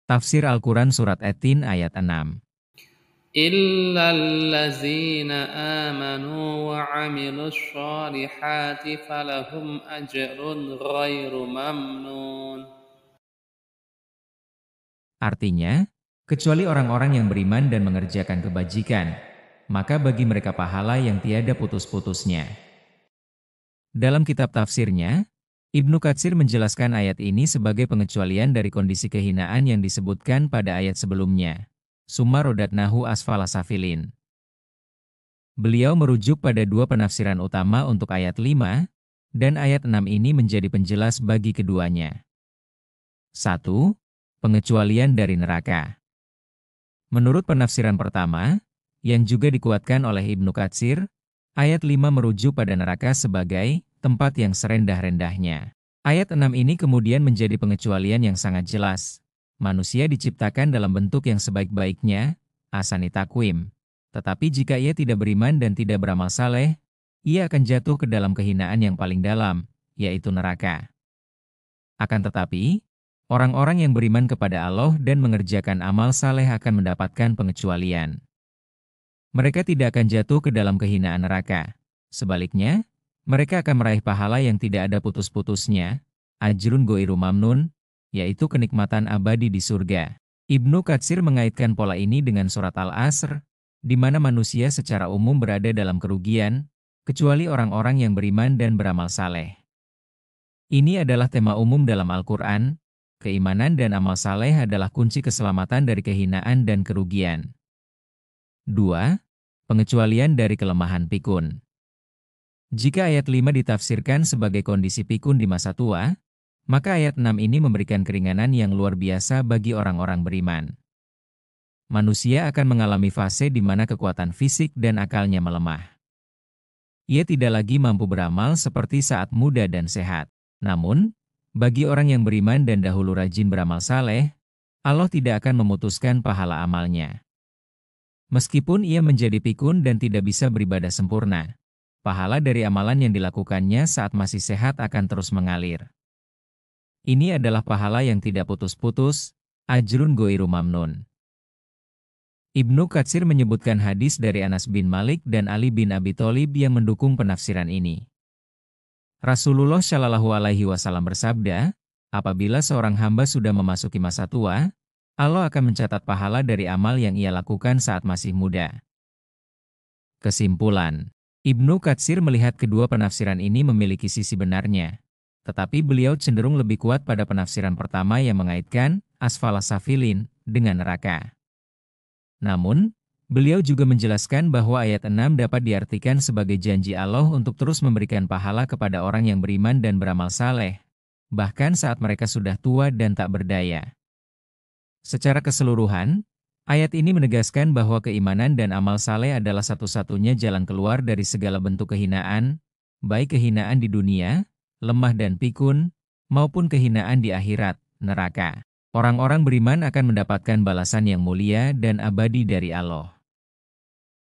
Tafsir Al-Quran Surat At-Tin ayat 6. Illallazina amanu wa amilus sholihati falahum ajrun ghairu mamnun. Artinya, kecuali orang-orang yang beriman dan mengerjakan kebajikan, maka bagi mereka pahala yang tiada putus-putusnya. Dalam kitab tafsirnya, Ibnu Katsir menjelaskan ayat ini sebagai pengecualian dari kondisi kehinaan yang disebutkan pada ayat sebelumnya. Summa rodatnahu asfala safilin. Beliau merujuk pada dua penafsiran utama untuk ayat 5, dan ayat 6 ini menjadi penjelas bagi keduanya. 1. Pengecualian dari neraka. Menurut penafsiran pertama, yang juga dikuatkan oleh Ibnu Katsir, ayat 5 merujuk pada neraka sebagai tempat yang serendah-rendahnya. Ayat 6 ini kemudian menjadi pengecualian yang sangat jelas. Manusia diciptakan dalam bentuk yang sebaik-baiknya, ahsani taqwim. Tetapi jika ia tidak beriman dan tidak beramal saleh, ia akan jatuh ke dalam kehinaan yang paling dalam, yaitu neraka. Akan tetapi, orang-orang yang beriman kepada Allah dan mengerjakan amal saleh akan mendapatkan pengecualian. Mereka tidak akan jatuh ke dalam kehinaan neraka. Sebaliknya, mereka akan meraih pahala yang tidak ada putus-putusnya, ajrun ghairu mamnun, yaitu kenikmatan abadi di surga. Ibnu Katsir mengaitkan pola ini dengan surat Al-Asr, di mana manusia secara umum berada dalam kerugian, kecuali orang-orang yang beriman dan beramal saleh. Ini adalah tema umum dalam Al-Quran, keimanan dan amal saleh adalah kunci keselamatan dari kehinaan dan kerugian. 2. Pengecualian dari kelemahan pikun. Jika ayat 5 ditafsirkan sebagai kondisi pikun di masa tua, maka ayat 6 ini memberikan keringanan yang luar biasa bagi orang-orang beriman. Manusia akan mengalami fase di mana kekuatan fisik dan akalnya melemah. Ia tidak lagi mampu beramal seperti saat muda dan sehat. Namun, bagi orang yang beriman dan dahulu rajin beramal saleh, Allah tidak akan memutuskan pahala amalnya. Meskipun ia menjadi pikun dan tidak bisa beribadah sempurna, pahala dari amalan yang dilakukannya saat masih sehat akan terus mengalir. Ini adalah pahala yang tidak putus-putus, ajrun ghairu mamnun. Ibnu Katsir menyebutkan hadis dari Anas bin Malik dan Ali bin Abi Thalib yang mendukung penafsiran ini. Rasulullah Shallallahu Alaihi Wasallam bersabda, apabila seorang hamba sudah memasuki masa tua, Allah akan mencatat pahala dari amal yang ia lakukan saat masih muda. Kesimpulan, Ibnu Katsir melihat kedua penafsiran ini memiliki sisi benarnya. Tetapi beliau cenderung lebih kuat pada penafsiran pertama yang mengaitkan asfala safilin dengan neraka. Namun, beliau juga menjelaskan bahwa ayat 6 dapat diartikan sebagai janji Allah untuk terus memberikan pahala kepada orang yang beriman dan beramal saleh, bahkan saat mereka sudah tua dan tak berdaya. Secara keseluruhan, ayat ini menegaskan bahwa keimanan dan amal saleh adalah satu-satunya jalan keluar dari segala bentuk kehinaan, baik kehinaan di dunia, lemah dan pikun, maupun kehinaan di akhirat, neraka. Orang-orang beriman akan mendapatkan balasan yang mulia dan abadi dari Allah.